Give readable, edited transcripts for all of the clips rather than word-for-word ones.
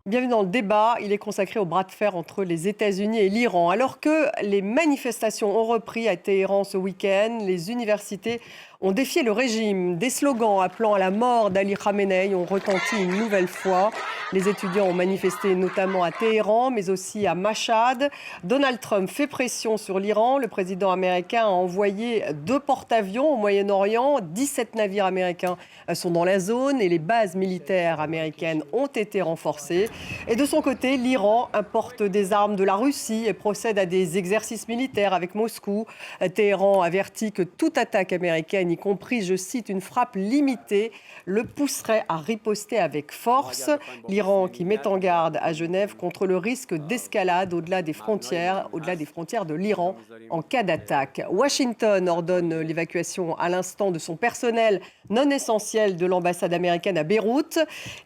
Bienvenue dans le débat. Il est consacré au bras de fer entre les États-Unis et l'Iran. Alors que les manifestations ont repris à Téhéran ce week-end, les universités ont défié le régime. Des slogans appelant à la mort d'Ali Khamenei ont retenti une nouvelle fois. Les étudiants ont manifesté notamment à Téhéran, mais aussi à Mashhad. Donald Trump fait pression sur l'Iran. Le président américain a envoyé 2 porte-avions au Moyen-Orient. 17 navires américains sont dans la zone et les bases militaires américaines ont été renforcées. Et de son côté, l'Iran importe des armes de la Russie et procède à des exercices militaires avec Moscou. Téhéran avertit que toute attaque américaine, y compris, je cite, une frappe limitée, le pousserait à riposter avec force. L'Iran qui met en garde à Genève contre le risque d'escalade au-delà des frontières de l'Iran en cas d'attaque. Washington ordonne l'évacuation à l'instant de son personnel non essentiel de l'ambassade américaine à Beyrouth.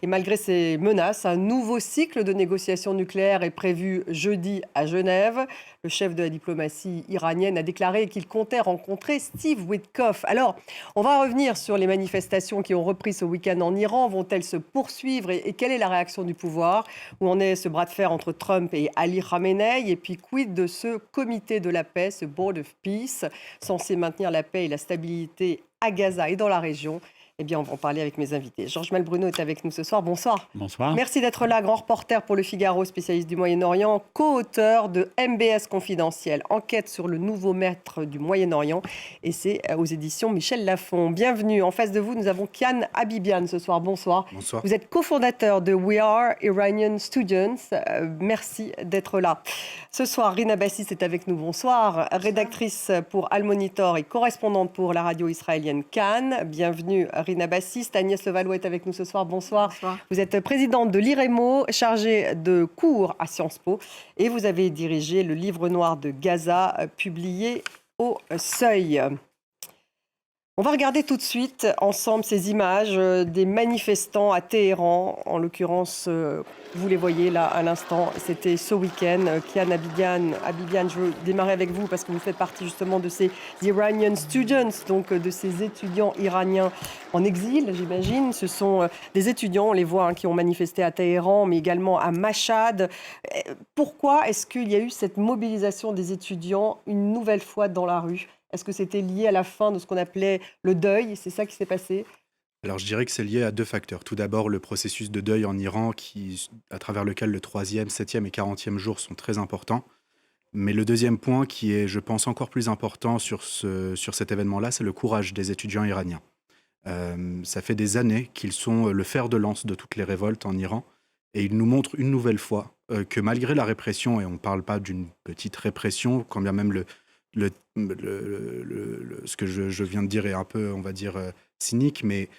Et malgré ces menaces, un nouveau cycle de négociations nucléaires est prévu jeudi à Genève. Le chef de la diplomatie iranienne a déclaré qu'il comptait rencontrer Steve Witkoff. Alors, on va revenir sur les manifestations qui ont repris ce week-end en Iran. Vont-elles se poursuivre et quelle est la réaction du pouvoir? Où en est ce bras de fer entre Trump et Ali Khamenei? Et puis, quid de ce comité de la paix, ce Board of Peace, censé maintenir la paix et la stabilité à Gaza et dans la région? Eh bien, on va en parler avec mes invités. Georges Malbruno est avec nous ce soir. Bonsoir. Bonsoir. Merci d'être là, grand reporter pour Le Figaro, spécialiste du Moyen-Orient, co-auteur de MBS Confidentiel, enquête sur le nouveau maître du Moyen-Orient. Et c'est aux éditions Michel Lafon. Bienvenue. En face de vous, nous avons Kian Habibian ce soir. Bonsoir. Bonsoir. Vous êtes cofondateur de We Are Iranian Students. Merci d'être là. Ce soir, Rina Bassis est avec nous. Bonsoir. Rédactrice pour Al Monitor et correspondante pour la radio israélienne Cannes. Bienvenue, Rina Bassis. Agnès Levallois est avec nous ce soir. Bonsoir. Bonsoir. Vous êtes présidente de l'IREMO, chargée de cours à Sciences Po. Et vous avez dirigé le livre noir de Gaza, publié au Seuil. On va regarder tout de suite ensemble ces images des manifestants à Téhéran. En l'occurrence, vous les voyez là à l'instant. C'était ce week-end. Kian Habibian, je veux démarrer avec vous parce que vous faites partie justement de ces Iranian students, donc de ces étudiants iraniens en exil, j'imagine. Ce sont des étudiants, on les voit, qui ont manifesté à Téhéran, mais également à Mashhad. Pourquoi est-ce qu'il y a eu cette mobilisation des étudiants une nouvelle fois dans la rue? Est-ce que c'était lié à la fin de ce qu'on appelait le deuil? C'est ça qui s'est passé? Alors je dirais que c'est lié à 2 facteurs. Tout d'abord, le processus de deuil en Iran, à travers lequel le 3e, 7e et 40e jour sont très importants. Mais le deuxième point, qui est, je pense, encore plus important sur cet événement-là, c'est le courage des étudiants iraniens. Ça fait des années qu'ils sont le fer de lance de toutes les révoltes en Iran. Et ils nous montrent une nouvelle fois que malgré la répression, et on ne parle pas d'une petite répression, quand bien même ce que je viens de dire est un peu, on va dire, cynique, mais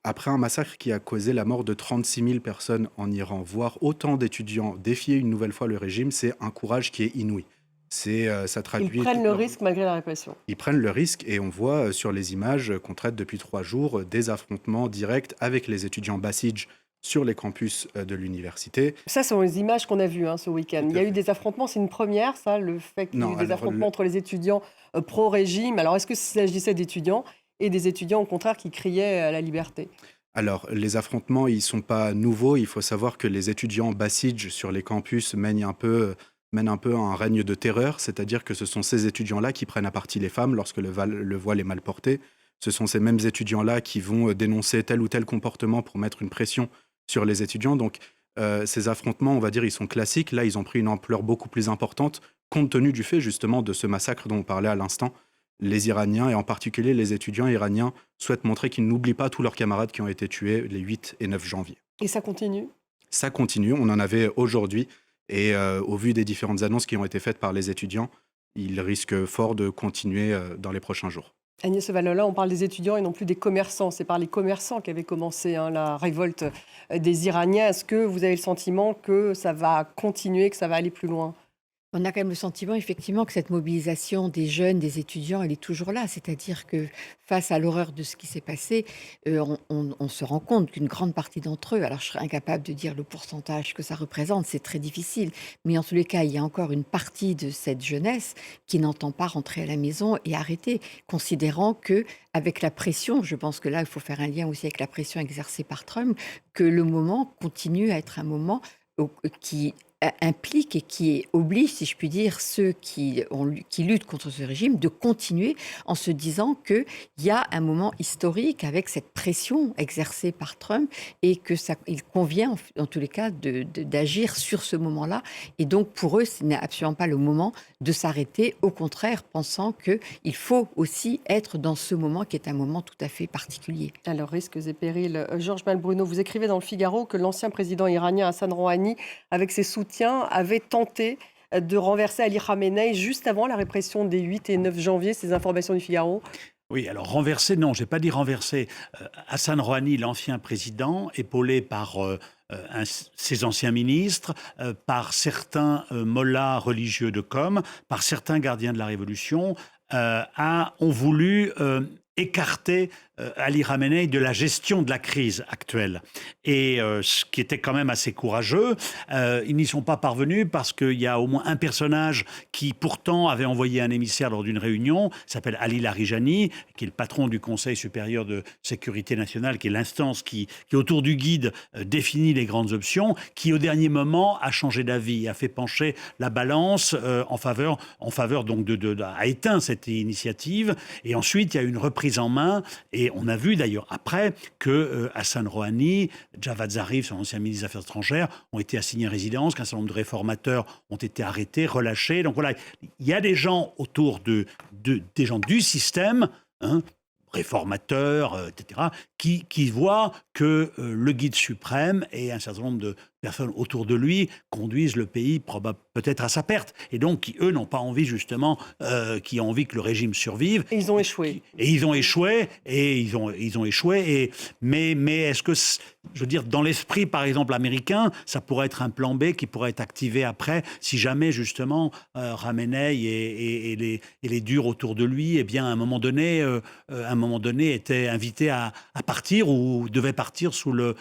après un massacre qui a causé la mort de 36 000 personnes en Iran, voir autant d'étudiants défier une nouvelle fois le régime, c'est un courage qui est inouï. Ça traduit Ils prennent le risque malgré la répression. Ils prennent le risque et on voit sur les images qu'on traite depuis 3 jours des affrontements directs avec les étudiants Basij sur les campus de l'université. Ça, ce sont les images qu'on a vues ce week-end. Il y a eu des affrontements, c'est une première, ça, le fait qu'il y ait eu des affrontements entre les étudiants pro-régime. Alors, est-ce qu'il s'agissait d'étudiants et des étudiants, au contraire, qui criaient à la liberté? Alors, les affrontements, ils ne sont pas nouveaux. Il faut savoir que les étudiants Basij sur les campus mènent un peu un règne de terreur, c'est-à-dire que ce sont ces étudiants-là qui prennent à partie les femmes lorsque le voile est mal porté. Ce sont ces mêmes étudiants-là qui vont dénoncer tel ou tel comportement pour mettre une pression sur les étudiants. Donc, ces affrontements, on va dire, ils sont classiques. Là, ils ont pris une ampleur beaucoup plus importante, compte tenu du fait, justement, de ce massacre dont on parlait à l'instant. Les Iraniens, et en particulier les étudiants iraniens, souhaitent montrer qu'ils n'oublient pas tous leurs camarades qui ont été tués les 8 et 9 janvier. Et ça continue? Ça continue. On en avait aujourd'hui. Et au vu des différentes annonces qui ont été faites par les étudiants, ils risquent fort de continuer dans les prochains jours. Agnès Levallois, on parle des étudiants et non plus des commerçants. C'est par les commerçants qu'avait commencé la révolte des Iraniens. Est-ce que vous avez le sentiment que ça va continuer, que ça va aller plus loin? On a quand même le sentiment, effectivement, que cette mobilisation des jeunes, des étudiants, elle est toujours là. C'est-à-dire que face à l'horreur de ce qui s'est passé, on se rend compte qu'une grande partie d'entre eux, alors je serais incapable de dire le pourcentage que ça représente, c'est très difficile, mais en tous les cas, il y a encore une partie de cette jeunesse qui n'entend pas rentrer à la maison et arrêter, considérant que, avec la pression, je pense que là, il faut faire un lien aussi avec la pression exercée par Trump, que le moment continue à être un moment qui implique et qui oblige, si je puis dire, ceux qui luttent contre ce régime de continuer en se disant qu'il y a un moment historique avec cette pression exercée par Trump et que il convient, en tous les cas, d'agir sur ce moment-là. Et donc, pour eux, ce n'est absolument pas le moment de s'arrêter, au contraire, pensant qu'il faut aussi être dans ce moment qui est un moment tout à fait particulier. Alors, risques et périls. Georges Malbruno, vous écrivez dans le Figaro que l'ancien président iranien Hassan Rouhani, avec ses soutiens, avait tenté de renverser Ali Khamenei juste avant la répression des 8 et 9 janvier. Ces informations du Figaro. Oui, alors renverser, non, je n'ai pas dit renverser. Hassan Rouhani, l'ancien président, épaulé par ses anciens ministres, par certains mollahs religieux de Qom, par certains gardiens de la Révolution, ont voulu écarter Ali Khamenei de la gestion de la crise actuelle. Et ce qui était quand même assez courageux, ils n'y sont pas parvenus parce qu'il y a au moins un personnage qui pourtant avait envoyé un émissaire lors d'une réunion, s'appelle Ali Larijani, qui est le patron du Conseil supérieur de sécurité nationale, qui est l'instance qui autour du guide, définit les grandes options, qui au dernier moment a changé d'avis, a fait pencher la balance en faveur donc a éteint cette initiative. Et ensuite, il y a eu une reprise en main. Et on a vu d'ailleurs après que Hassan Rouhani, Javad Zarif, son ancien ministre des Affaires étrangères, ont été assignés à résidence, qu'un certain nombre de réformateurs ont été arrêtés, relâchés. Donc voilà, il y a des gens autour des gens du système, hein, réformateurs, etc., qui voient que le guide suprême et un certain nombre de personnes autour de lui conduisent le pays peut-être à sa perte. Et donc, qui, eux, n'ont pas envie, justement, qui ont envie que le régime survive. Et ils ont échoué. Et ils ont échoué. Mais est-ce que, je veux dire, dans l'esprit, par exemple, américain, ça pourrait être un plan B qui pourrait être activé après, si jamais, justement, Khamenei et les durs autour de lui, eh bien, à un moment donné, étaient invités à partir ou devaient partir sous le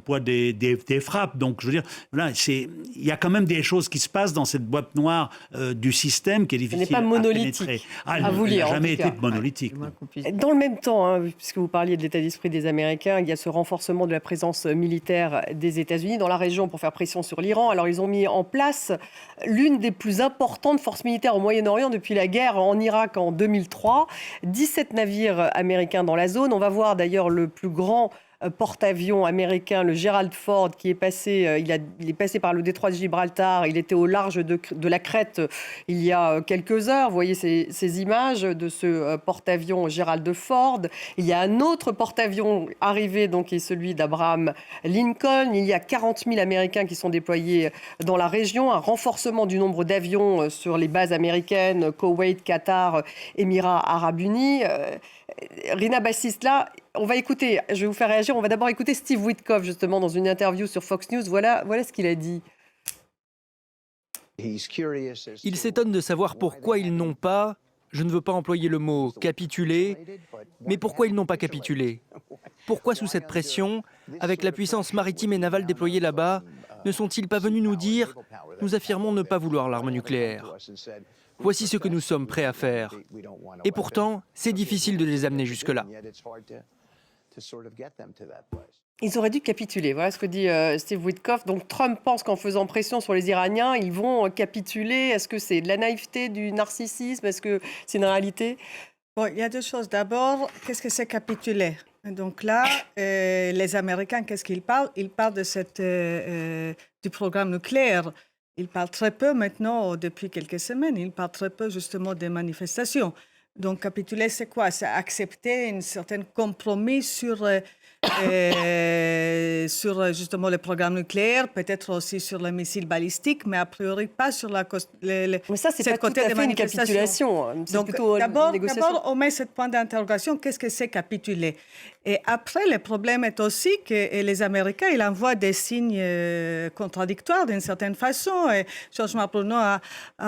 poids des frappes. Donc, je veux dire, voilà, il y a quand même des choses qui se passent dans cette boîte noire du système qui est difficile pas monolithique, à pénétrer. à vous lire, Elle n'a jamais en tout été cas. monolithique. Dans le même temps, hein, puisque vous parliez de l'état d'esprit des Américains, il y a ce renforcement de la présence militaire des États-Unis dans la région pour faire pression sur l'Iran. Alors, ils ont mis en place l'une des plus importantes forces militaires au Moyen-Orient depuis la guerre en Irak en 2003. 17 navires américains dans la zone. On va voir d'ailleurs le plus grand porte-avions américain, le Gerald Ford, qui est passé, il est passé par le détroit de Gibraltar. Il était au large de la Crète il y a quelques heures. Vous voyez ces images de ce porte-avions Gerald Ford. Il y a un autre porte-avions arrivé, donc, qui est celui d'Abraham Lincoln. Il y a 40 000 Américains qui sont déployés dans la région. Un renforcement du nombre d'avions sur les bases américaines, Koweït, Qatar, Émirats arabes unis. Rina Bassist, là, on va écouter, je vais vous faire réagir, on va d'abord écouter Steve Witkoff, justement, dans une interview sur Fox News. Voilà ce qu'il a dit. Il s'étonne de savoir pourquoi ils n'ont pas, je ne veux pas employer le mot capituler, mais pourquoi ils n'ont pas capitulé. Pourquoi, sous cette pression, avec la puissance maritime et navale déployée là-bas, ne sont-ils pas venus nous dire « Nous affirmons ne pas vouloir l'arme nucléaire. Voici ce que nous sommes prêts à faire. » Et pourtant, c'est difficile de les amener jusque-là. Ils auraient dû capituler, voilà ce que dit Steve Witkoff. Donc Trump pense qu'en faisant pression sur les Iraniens, ils vont capituler. Est-ce que c'est de la naïveté, du narcissisme? Est-ce que c'est une réalité? Bon, il y a deux choses. D'abord, qu'est-ce que c'est capituler? Donc là, les Américains, qu'est-ce qu'ils parlent? Ils parlent de du programme nucléaire. Ils parlent très peu maintenant, depuis quelques semaines, ils parlent très peu justement des manifestations. Donc, capituler, c'est quoi? C'est accepter un certain compromis sur justement le programme nucléaire, peut-être aussi sur les missiles balistiques, mais a priori pas sur Mais ça, c'est cette pas tout à fait une capitulation. C'est Donc, plutôt une négociation. d'abord, on met ce point d'interrogation, qu'est-ce que c'est capituler? Et après, le problème est aussi que les Américains, ils envoient des signes contradictoires d'une certaine façon. Et Georges Marbrunot a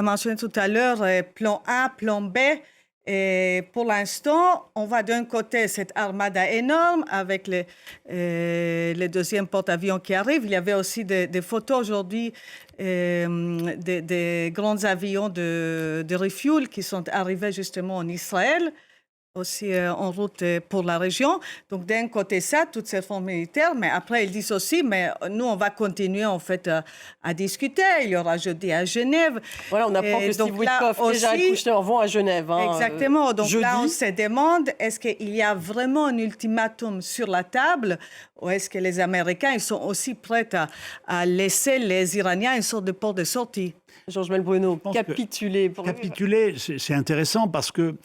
mentionné tout à l'heure plan A, plan B. Et pour l'instant, on voit d'un côté cette armada énorme avec le deuxième porte-avions qui arrive. Il y avait aussi des photos aujourd'hui des grands avions de refuel qui sont arrivés justement en Israël, aussi en route pour la région. Donc, d'un côté, ça, toutes ces formes militaires, mais après, ils disent aussi, mais nous, on va continuer, en fait, à discuter. Il y aura jeudi à Genève. Voilà, on apprend que Steve Witkoff et Jared Kushner vont à Genève. Exactement. Donc jeudi. là, on se demande, est-ce qu'il y a vraiment un ultimatum sur la table ou est-ce que les Américains, ils sont aussi prêts à laisser les Iraniens une sorte de porte de sortie? Georges Melbruno, capituler. Capituler, c'est intéressant parce que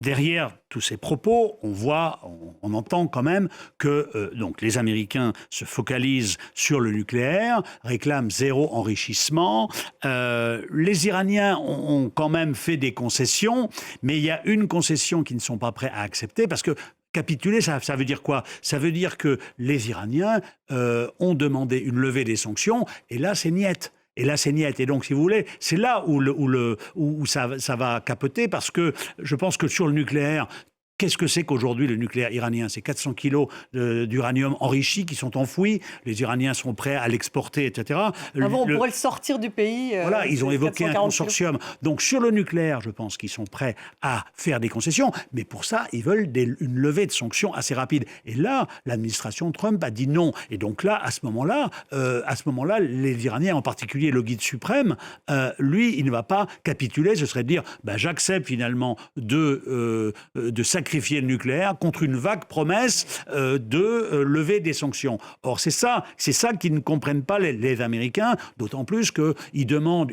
derrière tous ces propos, on entend quand même que donc les Américains se focalisent sur le nucléaire, réclament zéro enrichissement. Les Iraniens ont quand même fait des concessions, mais il y a une concession qu'ils ne sont pas prêts à accepter parce que capituler, ça veut dire quoi? Ça veut dire que les Iraniens ont demandé une levée des sanctions, et là, c'est niette. Et là, c'est niette. Et donc, si vous voulez, c'est là où ça va capoter, parce que je pense que sur le nucléaire, qu'est-ce que c'est qu'aujourd'hui le nucléaire iranien? C'est 400 kilos d'uranium enrichi qui sont enfouis. Les Iraniens sont prêts à l'exporter, etc. On pourrait le sortir du pays. Voilà, ils ont évoqué un consortium. Donc sur le nucléaire, je pense qu'ils sont prêts à faire des concessions. Mais pour ça, ils veulent une levée de sanctions assez rapide. Et là, l'administration Trump a dit non. Et donc là, à ce moment-là, les Iraniens, en particulier le guide suprême, lui, il ne va pas capituler. Ce serait de dire, j'accepte finalement de sacrifier le nucléaire contre une vague promesse de lever des sanctions. Or, c'est ça qu'ils ne comprennent pas les Américains, d'autant plus qu'ils demandent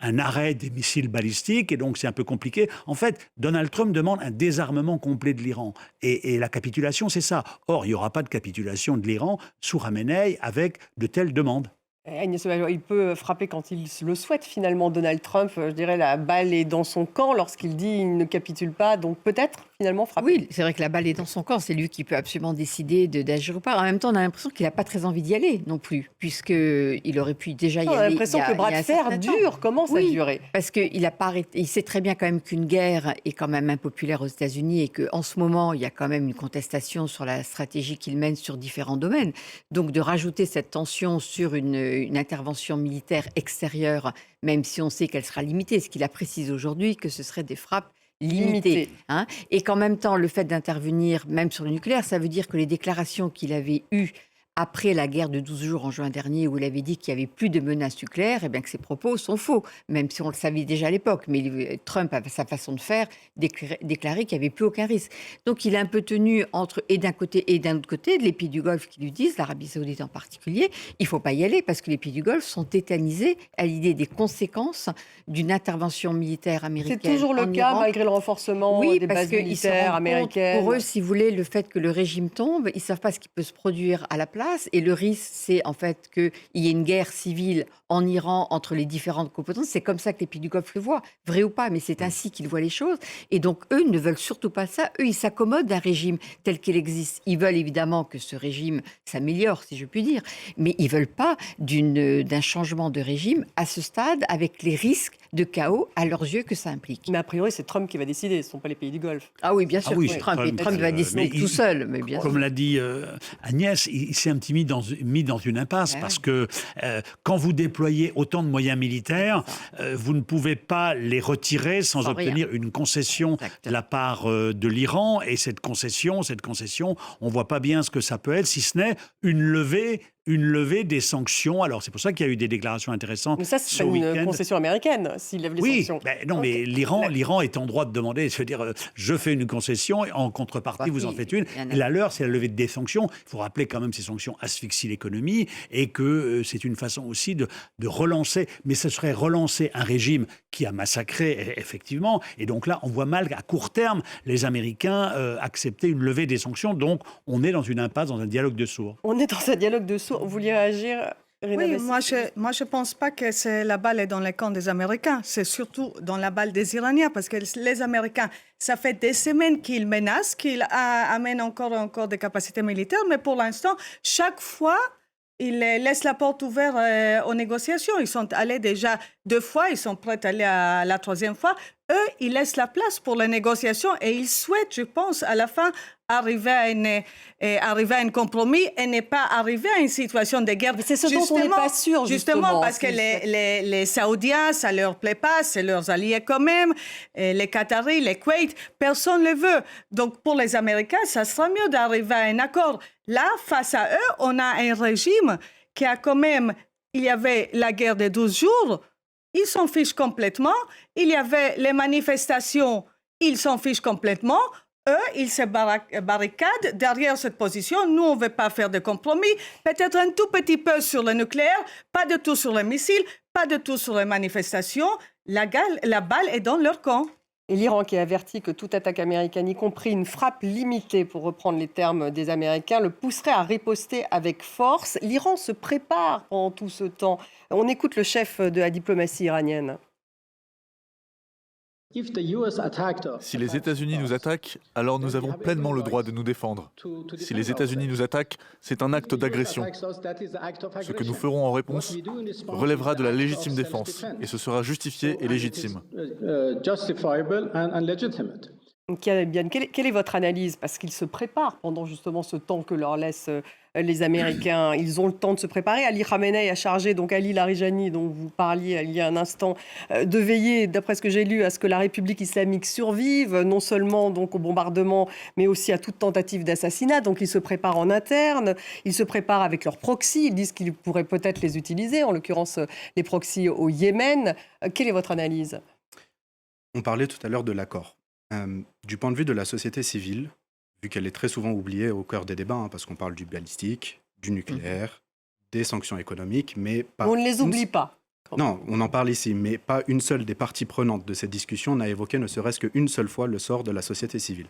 un arrêt des missiles balistiques, et donc c'est un peu compliqué. En fait, Donald Trump demande un désarmement complet de l'Iran. Et la capitulation, c'est ça. Or, il n'y aura pas de capitulation de l'Iran sous Khamenei avec de telles demandes. Agnès Obajo, il peut frapper quand il le souhaite, finalement, Donald Trump. Je dirais la balle est dans son camp lorsqu'il dit il ne capitule pas, donc peut-être finalement frapper. Oui, c'est vrai que la balle est dans son camp, c'est lui qui peut absolument décider d'agir ou pas. En même temps, on a l'impression qu'il n'a pas très envie d'y aller non plus, puisqu'il aurait pu déjà y aller. On a l'impression que le bras de fer dure, commence à durer. Parce qu'il a pas arrêté. Il sait très bien quand même qu'une guerre est quand même impopulaire aux États-Unis et qu'en ce moment, il y a quand même une contestation sur la stratégie qu'il mène sur différents domaines. Donc de rajouter cette tension sur une intervention militaire extérieure, même si on sait qu'elle sera limitée, ce qu'il a précisé aujourd'hui, que ce serait des frappes limitées. Et qu'en même temps, le fait d'intervenir même sur le nucléaire, ça veut dire que les déclarations qu'il avait eues après la guerre de 12 jours en juin dernier, où il avait dit qu'il n'y avait plus de menaces nucléaires, et bien que ces propos sont faux, même si on le savait déjà à l'époque. Mais Trump, à sa façon de faire, déclaré qu'il n'y avait plus aucun risque. Donc il est un peu tenu entre, et d'un côté et d'un autre côté, les pays du Golfe qui lui disent, l'Arabie Saoudite en particulier, il ne faut pas y aller parce que les pays du Golfe sont tétanisés à l'idée des conséquences d'une intervention militaire américaine. C'est toujours le cas, malgré le renforcement des bases militaires américaines. Pour eux, si vous voulez, le fait que le régime tombe, ils ne savent pas ce qui peut se produire à la place. Et le risque, c'est en fait qu'il y ait une guerre civile en Iran entre les différentes composantes. C'est comme ça que les pays du Golfe le voient, vrai ou pas, mais c'est ainsi qu'ils voient les choses. Et donc, eux ne veulent surtout pas ça. Eux, ils s'accommodent d'un régime tel qu'il existe. Ils veulent évidemment que ce régime s'améliore, si je puis dire, mais ils ne veulent pas d'un changement de régime à ce stade, avec les risques de chaos à leurs yeux que ça implique. Mais a priori, c'est Trump qui va décider, ce ne sont pas les pays du Golfe. Ah oui, bien sûr, Trump va décider tout seul. Mais bien comme l'a dit Agnès, il s'est un petit mis dans une impasse, parce que quand vous déployez autant de moyens militaires, vous ne pouvez pas les retirer sans obtenir une concession de la part de l'Iran. Et cette concession, on ne voit pas bien ce que ça peut être, si ce n'est une levée une levée des sanctions. Alors, c'est pour ça qu'il y a eu des déclarations intéressantes Mais ça, c'est ce pas une week-end. concession américaine, s'il lève les Oui, sanctions. non, Ok. mais l'Iran est en droit de demander, se dire, je fais une concession, et en contrepartie, vous en faites une. Il y en a- Et la leur, c'est la levée des sanctions. Il faut rappeler quand même que ces sanctions asphyxient l'économie et que c'est une façon aussi de relancer. Mais ce serait relancer un régime qui a massacré, effectivement. Et donc là, on voit mal qu'à court terme, les Américains accepter une levée des sanctions. Donc, on est dans une impasse, dans un dialogue de sourds. On est dans un dialogue de sourds. Vous vouliez réagir, Rina Oui, Bassi? moi je pense pas que la balle est dans le camp des Américains. C'est surtout dans la balle des Iraniens, parce que les Américains, ça fait des semaines qu'ils menacent, qu'ils amènent encore des capacités militaires, mais pour l'instant, chaque fois, ils laissent la porte ouverte aux négociations. Ils sont allés déjà 2 fois, ils sont prêts à aller à la 3e fois. Eux, ils laissent la place pour les négociations et ils souhaitent, je pense, à la fin, arriver à un compromis et ne pas arriver à une situation de guerre. Mais c'est ce dont on n'est pas sûr, justement, parce que ce qu'ils souhaitent. les Saoudiens, ça leur plaît pas, c'est leurs alliés quand même, et les Qataris, les Koweït, personne ne le veut. Donc, pour les Américains, ça sera mieux d'arriver à un accord. Là, face à eux, on a un régime qui a quand même... Il y avait la guerre de 12 jours, ils s'en fichent complètement. Il y avait les manifestations, ils s'en fichent complètement. Eux, ils se barricadent derrière cette position. Nous, on ne veut pas faire de compromis. Peut-être un tout petit peu sur le nucléaire, pas du tout sur les missiles, pas du tout sur les manifestations. La balle est dans leur camp. Et l'Iran qui a averti que toute attaque américaine, y compris une frappe limitée, pour reprendre les termes des Américains, le pousserait à riposter avec force. L'Iran se prépare pendant tout ce temps. On écoute le chef de la diplomatie iranienne. Si les États-Unis nous attaquent, alors nous avons pleinement le droit de nous défendre. Si les États-Unis nous attaquent, c'est un acte d'agression. Ce que nous ferons en réponse relèvera de la légitime défense et ce sera justifié et légitime. Quelle est votre analyse? Parce qu'ils se préparent pendant justement ce temps que leur laissent les Américains. Ils ont le temps de se préparer. Ali Khamenei a chargé donc Ali Larijani, dont vous parliez il y a un instant, de veiller, d'après ce que j'ai lu, à ce que la République islamique survive, non seulement donc au bombardement, mais aussi à toute tentative d'assassinat. Donc ils se préparent en interne, ils se préparent avec leurs proxys. Ils disent qu'ils pourraient peut-être les utiliser, en l'occurrence les proxys au Yémen. Quelle est votre analyse? On parlait tout à l'heure de l'accord. Du point de vue de la société civile, vu qu'elle est très souvent oubliée au cœur des débats, parce qu'on parle du balistique, du nucléaire, des sanctions économiques, mais pas... On ne les oublie pas. Non, on en parle ici, mais pas une seule des parties prenantes de cette discussion n'a évoqué ne serait-ce qu'une seule fois le sort de la société civile.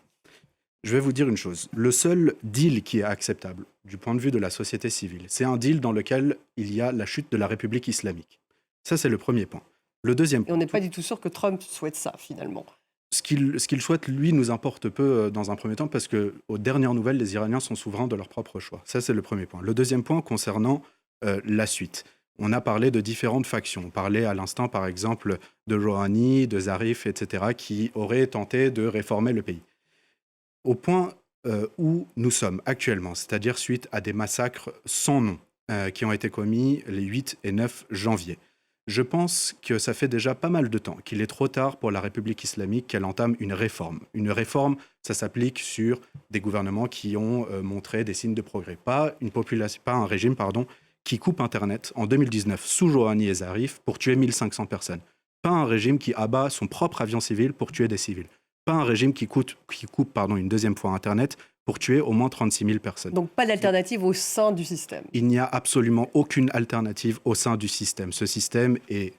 Je vais vous dire une chose, le seul deal qui est acceptable du point de vue de la société civile, c'est un deal dans lequel il y a la chute de la République islamique. Ça, c'est le premier point. Le deuxième Et point... on n'est pas du tout sûr que Trump souhaite ça, finalement. Ce qu'il souhaite, lui, nous importe peu dans un premier temps parce que, aux dernières nouvelles, les Iraniens sont souverains de leur propre choix. Ça, c'est le premier point. Le deuxième point concernant la suite. On a parlé de différentes factions. On parlait à l'instant, par exemple, de Rouhani, de Zarif, etc., qui auraient tenté de réformer le pays. Au point où nous sommes actuellement, c'est-à-dire suite à des massacres sans nom qui ont été commis les 8 et 9 janvier. Je pense que ça fait déjà pas mal de temps qu'il est trop tard pour la République islamique qu'elle entame une réforme. Une réforme, ça s'applique sur des gouvernements qui ont montré des signes de progrès. Pas un régime qui coupe Internet en 2019 sous Rouhani et Zarif pour tuer 1500 personnes. Pas un régime qui abat son propre avion civil pour tuer des civils. Pas un régime qui coupe une deuxième fois Internet pour tuer au moins 36 000 personnes. Donc pas d'alternative au sein du système. Il n'y a absolument aucune alternative au sein du système. Ce système est,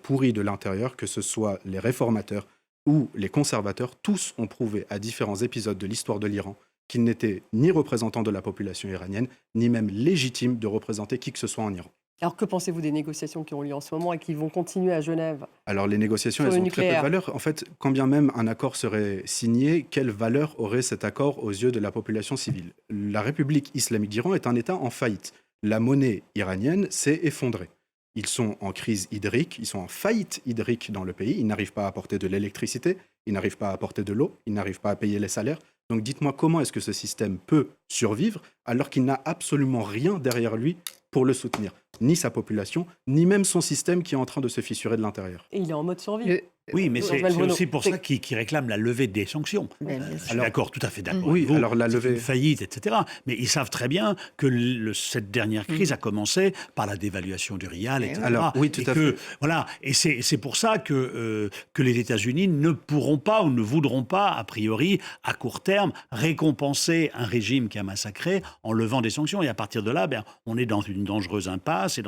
pourri de l'intérieur, que ce soit les réformateurs ou les conservateurs. Tous ont prouvé à différents épisodes de l'histoire de l'Iran qu'ils n'étaient ni représentants de la population iranienne, ni même légitimes de représenter qui que ce soit en Iran. Alors que pensez-vous des négociations qui ont lieu en ce moment et qui vont continuer à Genève? Alors les négociations, elles ont très peu de valeur. En fait, quand bien même un accord serait signé, quelle valeur aurait cet accord aux yeux de la population civile? La République islamique d'Iran est un État en faillite. La monnaie iranienne s'est effondrée. Ils sont en crise hydrique, ils sont en faillite hydrique dans le pays. Ils n'arrivent pas à apporter de l'électricité, ils n'arrivent pas à apporter de l'eau, ils n'arrivent pas à payer les salaires. Donc dites-moi comment est-ce que ce système peut survivre alors qu'il n'a absolument rien derrière lui pour le soutenir, ni sa population, ni même son système qui est en train de se fissurer de l'intérieur. Et il est en mode survie. Oui, mais c'est Bruno. aussi pour ça qu'ils réclament la levée des sanctions. Ben, bien Je sûr. suis d'accord, tout à fait d'accord. Oui, avec vous. alors la C'est levée- une faillite, etc. Mais ils savent très bien que cette dernière crise a commencé par la dévaluation du rial, etc. Alors, oui, tout et à que, fait. Voilà, et c'est pour ça que les États-Unis ne pourront pas ou ne voudront pas, a priori, à court terme, récompenser un régime qui a massacré en levant des sanctions. Et à partir de là, on est dans une dangereuse impasse et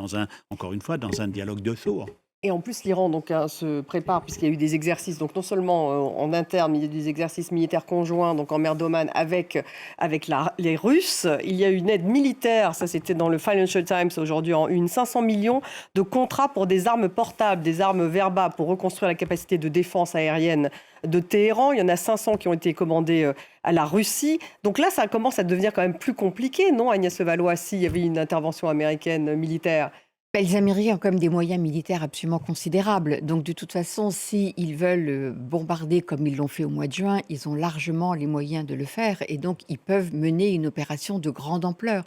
encore une fois, dans un dialogue de sourds. Et en plus, l'Iran se prépare, puisqu'il y a eu des exercices, donc non seulement en interne, il y a eu des exercices militaires conjoints donc en mer d'Oman avec les Russes. Il y a eu une aide militaire, ça c'était dans le Financial Times aujourd'hui, en une 500 millions de contrats pour des armes portables, des armes Verba, pour reconstruire la capacité de défense aérienne de Téhéran. Il y en a 500 qui ont été commandés à la Russie. Donc là, ça commence à devenir quand même plus compliqué, non, Agnès Levallois, s'il y avait une intervention américaine militaire? Les Américains ont quand même des moyens militaires absolument considérables. Donc, de toute façon, s'ils veulent bombarder comme ils l'ont fait au mois de juin, ils ont largement les moyens de le faire. Et donc, ils peuvent mener une opération de grande ampleur.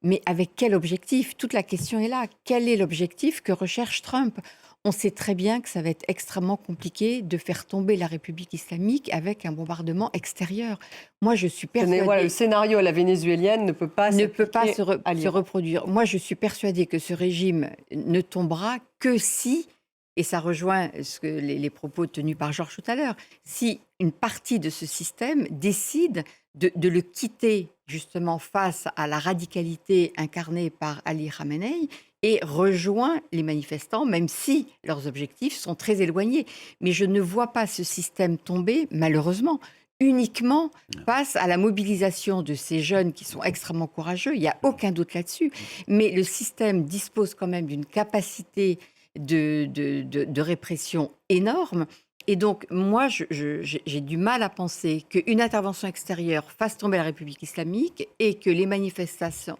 Mais avec quel objectif? Toute la question est là. Quel est l'objectif que recherche Trump? On sait très bien que ça va être extrêmement compliqué de faire tomber la République islamique avec un bombardement extérieur. Moi, je suis persuadée... Voilà, le scénario à la vénézuélienne ne peut pas se reproduire. Moi, je suis persuadée que ce régime ne tombera que si, et ça rejoint les propos tenus par Georges tout à l'heure, si une partie de ce système décide de le quitter justement face à la radicalité incarnée par Ali Khamenei et rejoint les manifestants, même si leurs objectifs sont très éloignés. Mais je ne vois pas ce système tomber, malheureusement, uniquement face à la mobilisation de ces jeunes qui sont extrêmement courageux. Il n'y a aucun doute là-dessus. Mais le système dispose quand même d'une capacité de répression énorme. Et donc, moi, j'ai du mal à penser qu'une intervention extérieure fasse tomber la République islamique et que les manifestations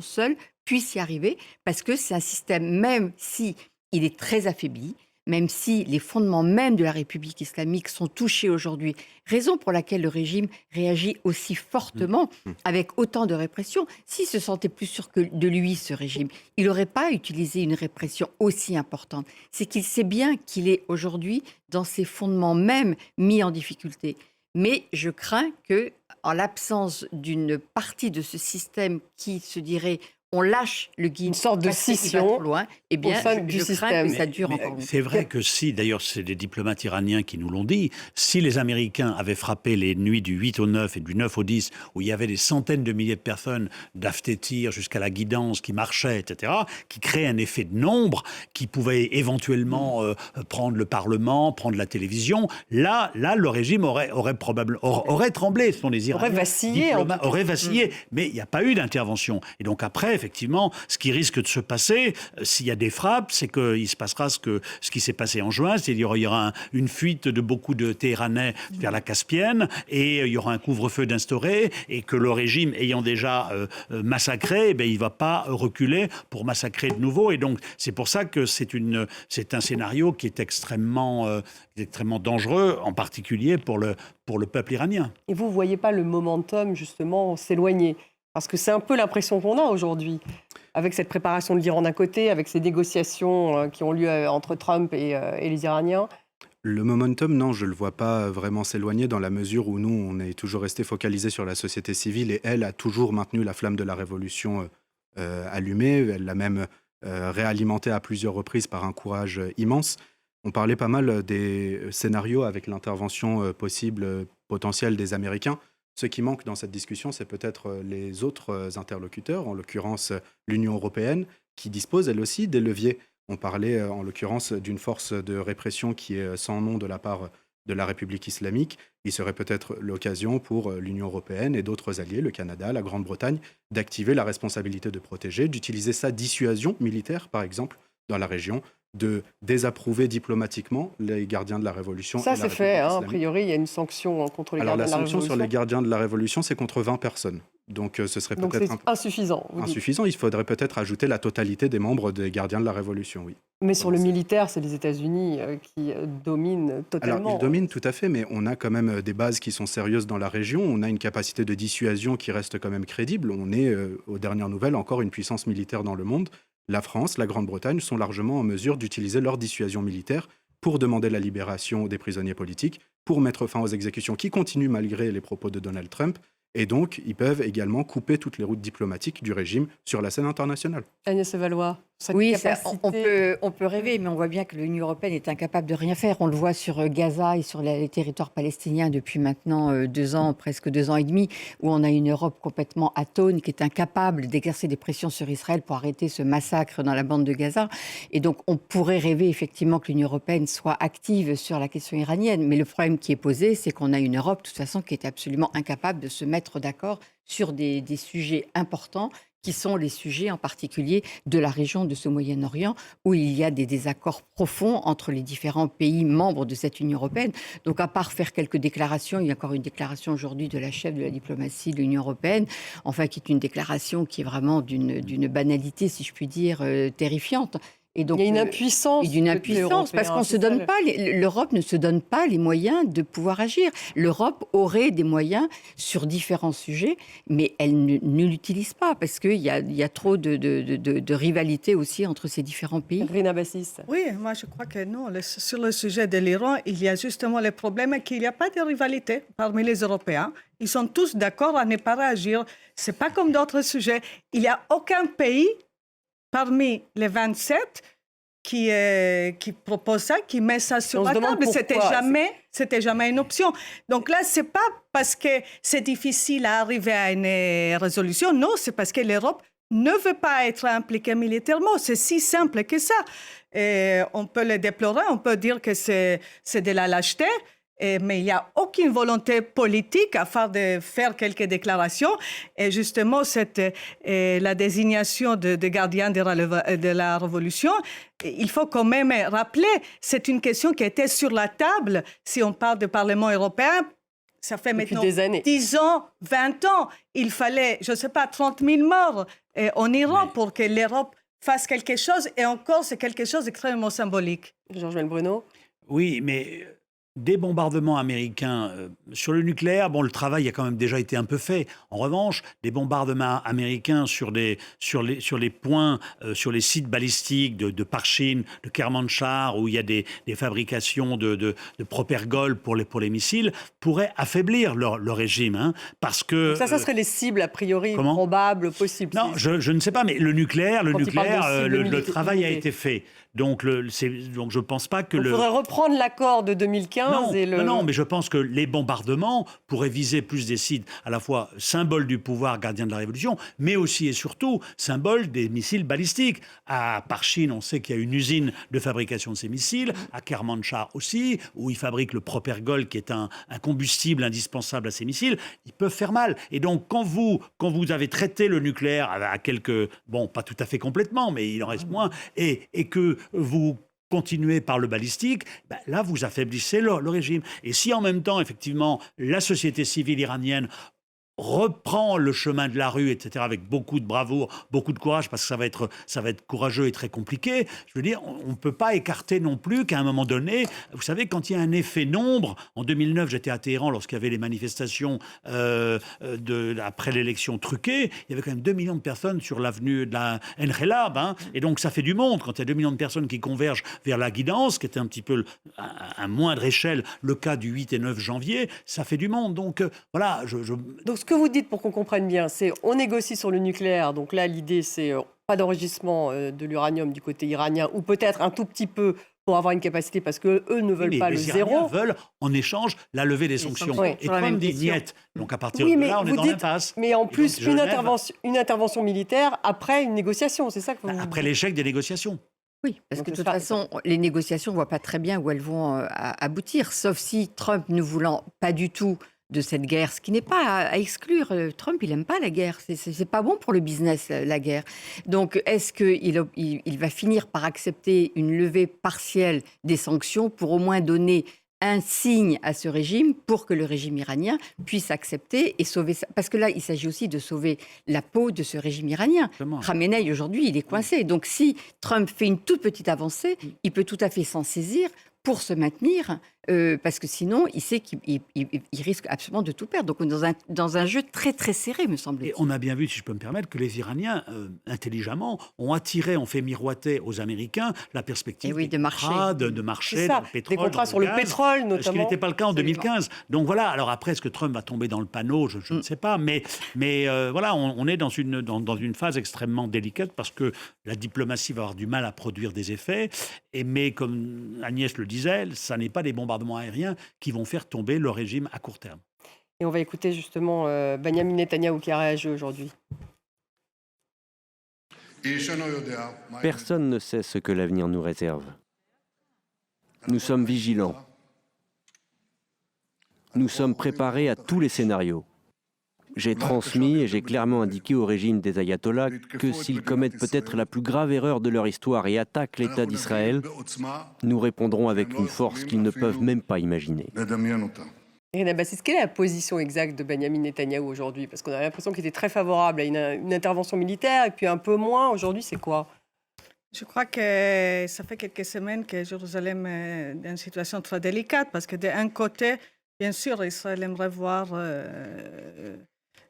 seules puissent y arriver, parce que c'est un système, même si il est très affaibli, même si les fondements même de la République islamique sont touchés aujourd'hui, raison pour laquelle le régime réagit aussi fortement avec autant de répression. S'il se sentait plus sûr que de lui, ce régime, il n'aurait pas utilisé une répression aussi importante. C'est qu'il sait bien qu'il est aujourd'hui dans ses fondements même mis en difficulté. Mais je crains que, en l'absence d'une partie de ce système qui se dirait on lâche le guide, une sorte de scission loin, eh bien, je crains que ça dure encore. C'est vrai que si, d'ailleurs, c'est des diplomates iraniens qui nous l'ont dit, si les Américains avaient frappé les nuits du 8 au 9 et du 9 au 10, où il y avait des centaines de milliers de personnes d'Aftétir jusqu'à la Guidance qui marchaient, etc., qui créaient un effet de nombre, qui pouvait éventuellement prendre le Parlement, prendre la télévision, là le régime aurait tremblé, ce sont les Iraniens. Aurait vacillé, mais il n'y a pas eu d'intervention. Et donc après, effectivement, ce qui risque de se passer, s'il y a des frappes, c'est qu'il se passera ce qui s'est passé en juin, c'est-à-dire qu'il y aura une fuite de beaucoup de Téhéranais vers la Caspienne, et il y aura un couvre-feu d'instaurer, et que le régime ayant déjà massacré, il ne va pas reculer pour massacrer de nouveau. Et donc, c'est pour ça que c'est un scénario qui est extrêmement dangereux, en particulier pour le peuple iranien. Et vous ne voyez pas le momentum, justement, s'éloigner? Parce que c'est un peu l'impression qu'on a aujourd'hui, avec cette préparation de l'Iran d'un côté, avec ces négociations qui ont lieu entre Trump et les Iraniens. Le momentum, non, je ne le vois pas vraiment s'éloigner dans la mesure où nous, on est toujours resté focalisé sur la société civile et elle a toujours maintenu la flamme de la révolution allumée. Elle l'a même réalimentée à plusieurs reprises par un courage immense. On parlait pas mal des scénarios avec l'intervention potentielle des Américains. Ce qui manque dans cette discussion, c'est peut-être les autres interlocuteurs, en l'occurrence l'Union européenne, qui dispose elle aussi des leviers. On parlait en l'occurrence d'une force de répression qui est sans nom de la part de la République islamique. Il serait peut-être l'occasion pour l'Union européenne et d'autres alliés, le Canada, la Grande-Bretagne, d'activer la responsabilité de protéger, d'utiliser sa dissuasion militaire, par exemple, dans la région, de désapprouver diplomatiquement les gardiens de la Révolution. Ça, c'est fait. A priori, il y a une sanction contre les gardiens de la Révolution. Alors, la sanction sur les gardiens de la Révolution, c'est contre 20 personnes. Donc, ce serait peut-être insuffisant. Insuffisant. Il faudrait peut-être ajouter la totalité des membres des gardiens de la Révolution, oui. Mais sur le militaire, c'est les États-Unis qui dominent totalement. Alors, ils dominent tout à fait, mais on a quand même des bases qui sont sérieuses dans la région. On a une capacité de dissuasion qui reste quand même crédible. On est, aux dernières nouvelles, encore une puissance militaire dans le monde. La France, la Grande-Bretagne sont largement en mesure d'utiliser leur dissuasion militaire pour demander la libération des prisonniers politiques, pour mettre fin aux exécutions qui continuent malgré les propos de Donald Trump. Et donc, ils peuvent également couper toutes les routes diplomatiques du régime sur la scène internationale. Agnès Evalois, cette Oui, capacité... on peut rêver, mais on voit bien que l'Union européenne est incapable de rien faire. On le voit sur Gaza et sur les territoires palestiniens depuis maintenant 2 ans, presque 2 ans et demi, où on a une Europe complètement atone, qui est incapable d'exercer des pressions sur Israël pour arrêter ce massacre dans la bande de Gaza. Et donc, on pourrait rêver effectivement que l'Union européenne soit active sur la question iranienne. Mais le problème qui est posé, c'est qu'on a une Europe, de toute façon, qui est absolument incapable de se mettre d'accord sur des sujets importants, qui sont les sujets en particulier de la région de ce Moyen-Orient, où il y a des désaccords profonds entre les différents pays membres de cette Union européenne. Donc, à part faire quelques déclarations, il y a encore une déclaration aujourd'hui de la chef de la diplomatie de l'Union européenne, enfin, qui est une déclaration qui est vraiment d'une banalité, si je puis dire, terrifiante. Et donc, il y a une impuissance. D'une impuissance, parce qu'on se donne pas, l'Europe ne se donne pas les moyens de pouvoir agir. L'Europe aurait des moyens sur différents sujets, mais elle ne l'utilise pas, parce qu'il y a trop de rivalité aussi entre ces différents pays. Rina Bassis. Oui, moi je crois que non. Sur le sujet de l'Iran, il y a justement le problème qu'il n'y a pas de rivalité parmi les Européens. Ils sont tous d'accord à ne pas réagir. Ce n'est pas comme d'autres sujets. Il n'y a aucun pays parmi les 27 qui propose ça, qui met ça sur la table. C'était jamais une option. Donc là, c'est pas parce que c'est difficile à arriver à une résolution. Non, c'est parce que l'Europe ne veut pas être impliquée militairement. C'est si simple que ça. Et on peut le déplorer, on peut dire que c'est de la lâcheté. Mais il n'y a aucune volonté politique à faire quelques déclarations. Et justement, la désignation de gardiens de la Révolution, il faut quand même rappeler, c'est une question qui était sur la table. Si on parle du Parlement européen, ça fait depuis maintenant des années. 10 ans, 20 ans. Il fallait, je ne sais pas, 30 000 morts en Iran pour que l'Europe fasse quelque chose. Et encore, c'est quelque chose d'extrêmement symbolique. Georges Bruno. Oui, mais des bombardements américains sur le nucléaire, bon, le travail a quand même déjà été un peu fait. En revanche, des bombardements américains sur les points, sur les sites balistiques de Parchin, de Kermanshah, où il y a des fabrications de propergol pour les missiles, pourraient affaiblir le régime. Hein, parce que, donc ça serait les cibles, a priori, probables, possibles. Non, je ne sais pas, mais le nucléaire, le travail a été fait. Donc, je ne pense pas que il faudrait reprendre l'accord de 2015. Non, mais je pense que les bombardements pourraient viser plus des sites à la fois symbole du pouvoir gardien de la Révolution, mais aussi et surtout symbole des missiles balistiques. À Parchin, on sait qu'il y a une usine de fabrication de ces missiles, à Kermanshah aussi, où ils fabriquent le propergol, qui est un combustible indispensable à ces missiles. Ils peuvent faire mal. Et donc, quand vous avez traité le nucléaire à quelques... Bon, pas tout à fait complètement, mais il en reste moins, et que vous continuez par le balistique, là, vous affaiblissez le régime. Et si en même temps, effectivement, la société civile iranienne reprend le chemin de la rue, etc., avec beaucoup de bravoure, beaucoup de courage, parce que ça va être courageux et très compliqué. Je veux dire, on ne peut pas écarter non plus qu'à un moment donné, vous savez, quand il y a un effet nombre, en 2009, j'étais à Téhéran lorsqu'il y avait les manifestations après l'élection truquée, il y avait quand même 2 millions de personnes sur l'avenue de la Enrelab, hein, et donc ça fait du monde. Quand il y a 2 millions de personnes qui convergent vers la guidance, qui était un petit peu à moindre échelle le cas du 8 et 9 janvier, ça fait du monde. Donc voilà, Donc, ce que vous dites, pour qu'on comprenne bien, c'est on négocie sur le nucléaire. Donc là, l'idée, c'est pas d'enrichissement de l'uranium du côté iranien, ou peut-être un tout petit peu pour avoir une capacité, parce qu'eux ne veulent pas le zéro. Les Iraniens veulent, en échange, la levée des sanctions. Oui, et Trump dit niet. Donc à partir de là, on est dans l'impasse. Mais en plus, une intervention militaire après une négociation, c'est ça que vous... Après l'échec des négociations. Oui, parce que de toute façon, les négociations, on ne voit pas très bien où elles vont aboutir, sauf si Trump, ne voulant pas du tout de cette guerre, ce qui n'est pas à exclure. Trump, il n'aime pas la guerre. C'est pas bon pour le business, la guerre. Donc, est-ce qu'il va finir par accepter une levée partielle des sanctions pour au moins donner un signe à ce régime pour que le régime iranien puisse accepter et sauver ça. Parce que là, il s'agit aussi de sauver la peau de ce régime iranien. Khamenei, aujourd'hui, il est coincé. Donc, si Trump fait une toute petite avancée, il peut tout à fait s'en saisir pour se maintenir parce que sinon, il sait qu'il risque absolument de tout perdre. Donc, on est dans un jeu très, très serré, me semble-t-il. Et on a bien vu, si je peux me permettre, que les Iraniens, intelligemment, ont fait miroiter aux Américains la perspective de marché. de marché, C'est ça, dans le pétrole, des contrats dans sur le gaz, pétrole, ce qui notamment. n'était pas le cas en Absolument. 2015. Donc voilà, alors après, est-ce que Trump va tomber dans le panneau? Je ne sais pas, mais voilà, on est dans une phase extrêmement délicate parce que la diplomatie va avoir du mal à produire des effets, mais comme Agnès le disait, ça n'est pas des bombardements aériens qui vont faire tomber le régime à court terme. Et on va écouter justement Benjamin Netanyahou qui a réagi aujourd'hui. Personne ne sait ce que l'avenir nous réserve. Nous sommes vigilants. Nous sommes préparés à tous les scénarios. J'ai transmis et j'ai clairement indiqué au régime des ayatollahs que s'ils commettent peut-être la plus grave erreur de leur histoire et attaquent l'État d'Israël, nous répondrons avec une force qu'ils ne peuvent même pas imaginer. Irina Bassis, quelle est la position exacte de Benjamin Netanyahou aujourd'hui? Parce qu'on a l'impression qu'il était très favorable à une intervention militaire et puis un peu moins. Aujourd'hui, c'est quoi? Je crois que ça fait quelques semaines que Jérusalem est dans une situation très délicate parce que d'un côté, bien sûr, Israël aimerait voir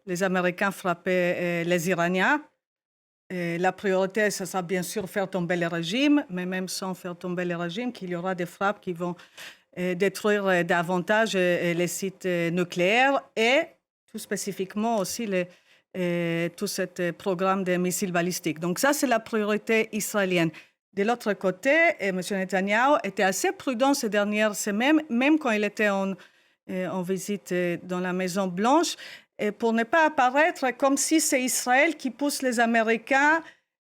les Américains frapper les Iraniens. Et la priorité, ça sera bien sûr faire tomber le régime, mais même sans faire tomber le régime, qu'il y aura des frappes qui vont détruire davantage les sites nucléaires et tout spécifiquement aussi tout ce programme de missiles balistiques. Donc ça, c'est la priorité israélienne. De l'autre côté, M. Netanyahou était assez prudent ces dernières semaines, même quand il était en visite dans la Maison-Blanche, pour ne pas apparaître comme si c'est Israël qui pousse les Américains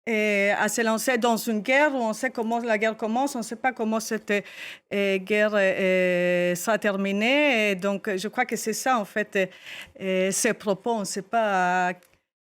à se lancer dans une guerre où on sait comment la guerre commence, on ne sait pas comment cette guerre sera terminée. Et donc, je crois que c'est ça, en fait, ces propos. On ne sait pas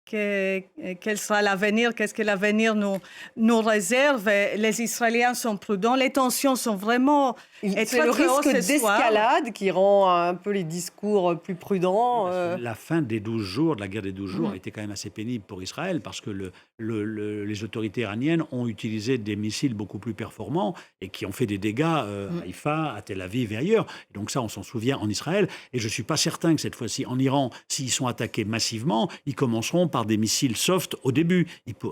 quel sera l'avenir, qu'est-ce que l'avenir nous réserve. Les Israéliens sont prudents, les tensions sont vraiment C'est le risque d'escalade qui rend un peu les discours plus prudents. La fin des 12 jours, de la guerre des 12 jours, a été quand même assez pénible pour Israël parce que les autorités iraniennes ont utilisé des missiles beaucoup plus performants et qui ont fait des dégâts à Haïfa, à Tel Aviv et ailleurs. Et donc ça, on s'en souvient en Israël. Et je ne suis pas certain que cette fois-ci, en Iran, s'ils sont attaqués massivement, ils commenceront par des missiles soft au début.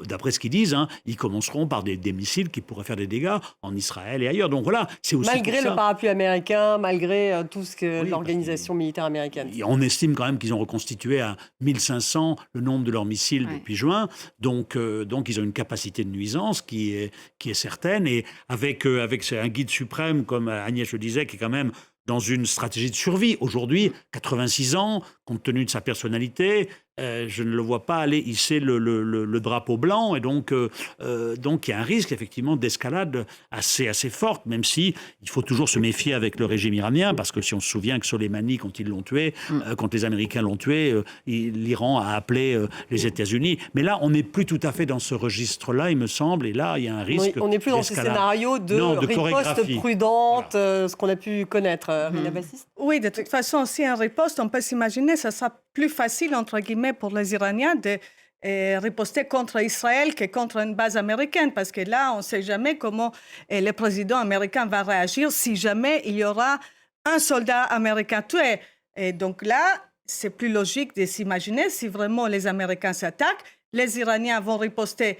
D'après ce qu'ils disent, ils commenceront par des missiles qui pourraient faire des dégâts en Israël et ailleurs. Donc voilà, c'est aussi malgré le parapluie américain, malgré tout ce que l'organisation militaire américaine. On estime quand même qu'ils ont reconstitué à 1500 le nombre de leurs missiles depuis juin. Donc ils ont une capacité de nuisance qui est certaine. Et avec un guide suprême, comme Agnès le disait, qui est quand même dans une stratégie de survie. Aujourd'hui, 86 ans, compte tenu de sa personnalité, je ne le vois pas aller hisser le drapeau blanc. Et donc, il y a un risque, effectivement, d'escalade assez forte, même si il faut toujours se méfier avec le régime iranien, parce que si on se souvient que Soleimani, quand ils l'ont tué, quand les Américains l'ont tué, l'Iran a appelé les États-Unis. Mais là, on n'est plus tout à fait dans ce registre-là, il me semble. Et là, il y a un risque On n'est plus dans ces scénarios de riposte prudente, ce qu'on a pu connaître. Rina Bassis. Oui, de toute façon, si un riposte, on peut s'imaginer, ça sera plus facile, entre guillemets, pour les Iraniens de riposter contre Israël que contre une base américaine, parce que là, on ne sait jamais comment le président américain va réagir si jamais il y aura un soldat américain tué. Et donc là, c'est plus logique de s'imaginer si vraiment les Américains s'attaquent, les Iraniens vont riposter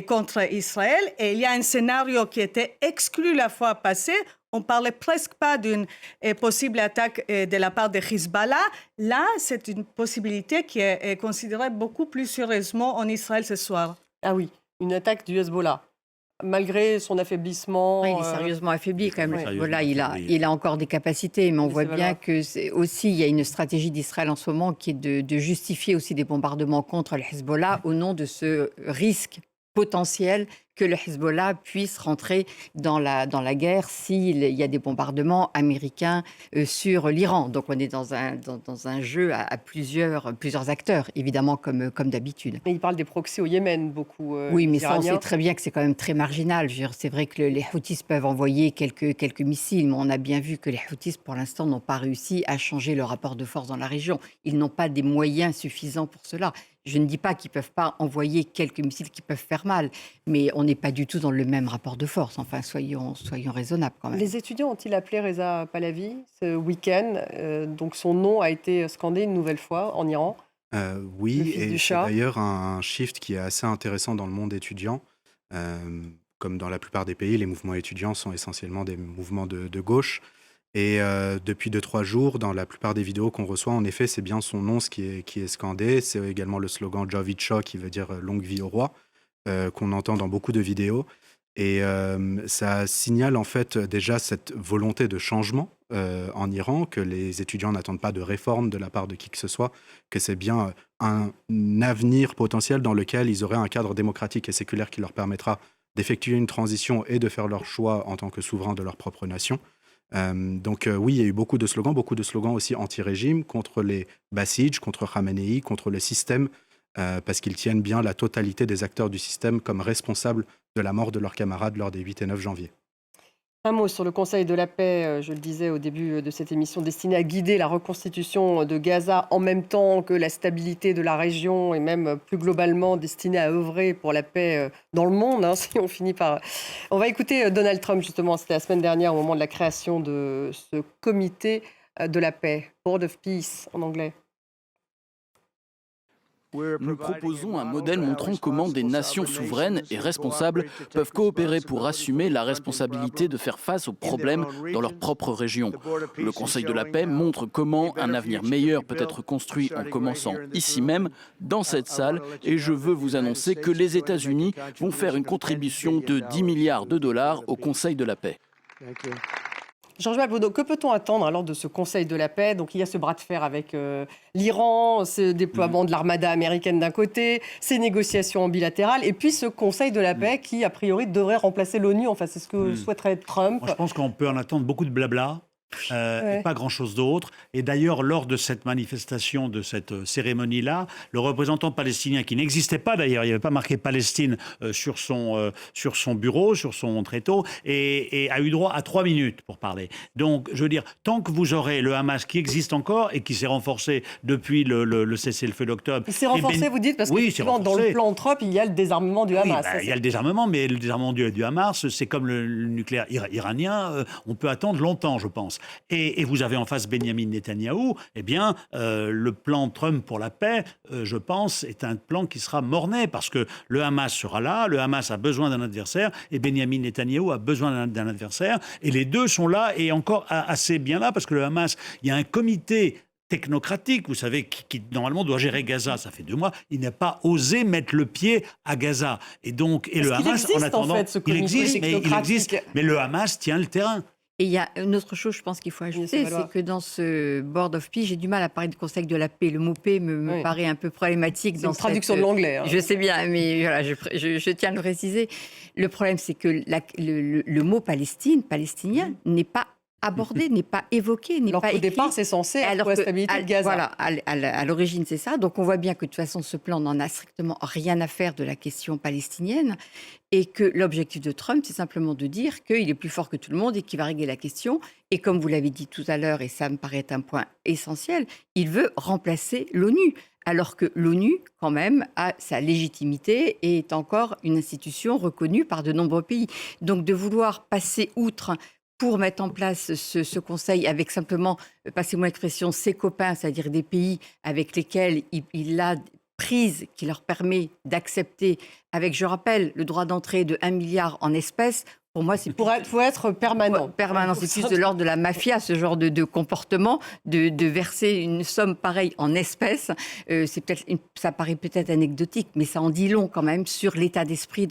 contre Israël. Et il y a un scénario qui était exclu la fois passée. On ne parlait presque pas d'une possible attaque de la part de Hezbollah. Là, c'est une possibilité qui est considérée beaucoup plus sérieusement en Israël ce soir. Ah oui, une attaque du Hezbollah. Malgré son affaiblissement. Oui, il est sérieusement affaibli quand même. Hezbollah, il a encore des capacités, mais on voit bien que aussi il y a une stratégie d'Israël en ce moment qui est de justifier aussi des bombardements contre le Hezbollah au nom de ce risque potentiel que le Hezbollah puisse rentrer dans la guerre s'il y a des bombardements américains sur l'Iran. Donc on est dans un jeu à plusieurs acteurs, évidemment, comme d'habitude. Mais il parle des proxys au Yémen, beaucoup. Oui, mais ça, on sait très bien que c'est quand même très marginal. Je veux dire, c'est vrai que les Houthis peuvent envoyer quelques missiles, mais on a bien vu que les Houthis, pour l'instant, n'ont pas réussi à changer le rapport de force dans la région. Ils n'ont pas des moyens suffisants pour cela. Je ne dis pas qu'ils ne peuvent pas envoyer quelques missiles qui peuvent faire mal, mais on n'est pas du tout dans le même rapport de force. Enfin, soyons raisonnables quand même. Les étudiants ont-ils appelé Reza Pahlavi ce week-end? Donc son nom a été scandé une nouvelle fois en Iran. Oui, Le fils et du c'est Shah. d'ailleurs un shift qui est assez intéressant dans le monde étudiant. Comme dans la plupart des pays, les mouvements étudiants sont essentiellement des mouvements de gauche. Et depuis 2-3 jours, dans la plupart des vidéos qu'on reçoit, en effet, c'est bien son nom qui est scandé. C'est également le slogan Javid Shah, qui veut dire longue vie au roi, qu'on entend dans beaucoup de vidéos. Et ça signale en fait déjà cette volonté de changement en Iran, que les étudiants n'attendent pas de réforme de la part de qui que ce soit, que c'est bien un avenir potentiel dans lequel ils auraient un cadre démocratique et séculaire qui leur permettra d'effectuer une transition et de faire leur choix en tant que souverain de leur propre nation. Donc oui, il y a eu beaucoup de slogans aussi anti-régime, contre les Bassidj, contre Khamenei, contre le système, parce qu'ils tiennent bien la totalité des acteurs du système comme responsables de la mort de leurs camarades lors des 8 et 9 janvier. Un mot sur le Conseil de la paix, je le disais au début de cette émission, destiné à guider la reconstitution de Gaza en même temps que la stabilité de la région et même plus globalement destiné à œuvrer pour la paix dans le monde, hein, si on finit par... On va écouter Donald Trump, justement, c'était la semaine dernière au moment de la création de ce comité de la paix, Board of Peace en anglais. Nous proposons un modèle montrant comment des nations souveraines et responsables peuvent coopérer pour assumer la responsabilité de faire face aux problèmes dans leur propre région. Le Conseil de la paix montre comment un avenir meilleur peut être construit en commençant ici même, dans cette salle, et je veux vous annoncer que les États-Unis vont faire une contribution de 10 milliards de dollars au Conseil de la paix. Georges Malbruno, que peut-on attendre alors de ce Conseil de la paix? Donc il y a ce bras de fer avec l'Iran, ce déploiement de l'armada américaine d'un côté, ces négociations bilatérales, et puis ce Conseil de la paix qui, a priori, devrait remplacer l'ONU. Enfin, c'est ce que souhaiterait Trump. Moi, je pense qu'on peut en attendre beaucoup de blabla. Et pas grand-chose d'autre. Et d'ailleurs, lors de cette manifestation, de cette cérémonie-là, le représentant palestinien, qui n'existait pas d'ailleurs, il n'y avait pas marqué Palestine sur son bureau, sur son tréteau, et a eu droit à 3 minutes pour parler. Donc, je veux dire, tant que vous aurez le Hamas qui existe encore et qui s'est renforcé depuis le cessez-le-feu d'octobre... Il s'est renforcé, vous dites, parce oui, que dans le plan Trump, il y a le désarmement du Hamas. Il y a le désarmement, mais le désarmement du Hamas, c'est comme le nucléaire iranien, on peut attendre longtemps, je pense. Et vous avez en face Benyamin Netanyahou, eh bien, le plan Trump pour la paix, je pense, est un plan qui sera mort-né, parce que le Hamas sera là, le Hamas a besoin d'un adversaire, et Benyamin Netanyahou a besoin d'un adversaire, et les deux sont là, et encore assez bien là, parce que le Hamas, il y a un comité technocratique, vous savez, qui normalement doit gérer Gaza. Ça fait 2 mois, il n'a pas osé mettre le pied à Gaza. Et donc, le Hamas, en attendant, il existe, mais le Hamas tient le terrain. Et il y a une autre chose, je pense qu'il faut ajouter, c'est que dans ce Board of Peace, j'ai du mal à parler de Conseil de la paix. Le mot paix me paraît un peu problématique. C'est une traduction de l'anglais. Hein. Je sais bien, mais voilà, je tiens à le préciser. Le problème, c'est que le mot palestinien n'est pas abordé, n'est pas évoqué, n'est pas écrit. Au départ, c'est censé être pour la stabilité de Gaza. Voilà, à l'origine, c'est ça. Donc, on voit bien que de toute façon, ce plan n'en a strictement rien à faire de la question palestinienne et que l'objectif de Trump, c'est simplement de dire qu'il est plus fort que tout le monde et qu'il va régler la question. Et comme vous l'avez dit tout à l'heure, et ça me paraît être un point essentiel, il veut remplacer l'ONU. Alors que l'ONU, quand même, a sa légitimité et est encore une institution reconnue par de nombreux pays. Donc, de vouloir passer outre pour mettre en place ce conseil avec simplement, passez-moi l'expression, ses copains, c'est-à-dire des pays avec lesquels il a prise qui leur permet d'accepter, avec, je rappelle, le droit d'entrée de 1 milliard en espèces. Pour moi, c'est pour être permanent. Permanent, c'est plus de l'ordre de la mafia, ce genre de comportement, de verser une somme pareille en espèces. Ça paraît peut-être anecdotique, mais ça en dit long quand même sur l'état d'esprit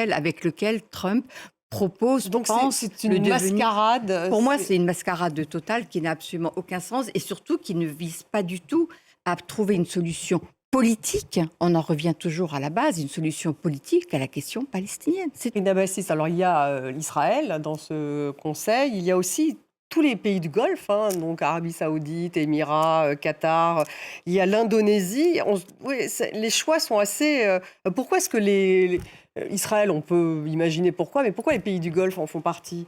avec lequel Trump propose, donc c'est une mascarade. Pour moi, c'est une mascarade totale qui n'a absolument aucun sens et surtout qui ne vise pas du tout à trouver une solution politique. On en revient toujours à la base, une solution politique à la question palestinienne. Rina Bassis, alors il y a Israël dans ce conseil, il y a aussi tous les pays du Golfe, hein, donc Arabie Saoudite, Émirats, Qatar, il y a l'Indonésie. Les choix sont assez... pourquoi est-ce que Israël, on peut imaginer pourquoi, mais pourquoi les pays du Golfe en font partie ?